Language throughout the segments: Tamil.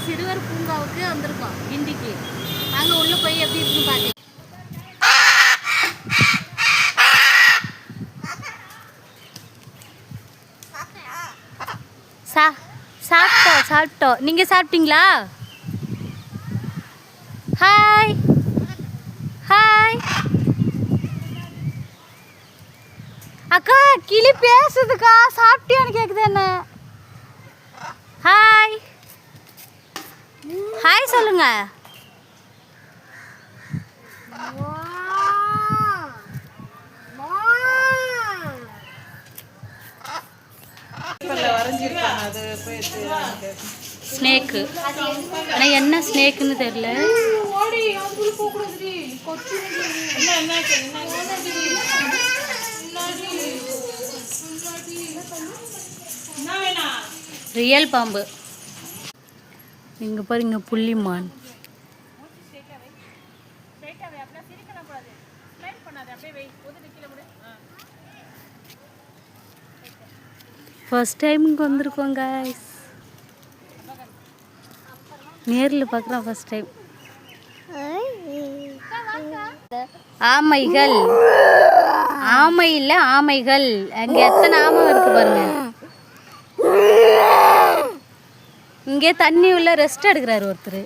சிறுவர் பூங்காவுக்கு வந்திருக்கோம் கிண்டிக்கு. நாங்க உள்ள போய் எப்படி இருக்குன்னு பார்க்கலாம். சாப்பிட்டோம். நீங்க சாப்பிட்டீங்களா? ஹாய் ஹாய் அக்கா, கிளி பேசுதுக்கா. சாப்பிட்டியான்னு கேக்குது என்ன. ஹாய் ஹாய் சொல்லுங்க. ஸ்னேக்கு. ஆனால் என்ன ஸ்னேக்குன்னு தெரியல. ரியல் பாம்பு. இங்கே பாருங்க புள்ளிமான். ஃபர்ஸ்ட் டைம் இங்கே வந்திருக்கோம் गाइस. நேரில் பார்க்குறோம் ஃபர்ஸ்ட் டைம். ஆமைகள். ஆமை இல்லை, ஆமைகள். அங்கே எத்தனை ஆமை இருக்கு பாருங்க. இங்கே தண்ணி உள்ள ரெஸ்ட் எடுக்கிறாரு ஒருத்தர்.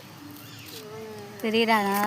தெரியுறாரா?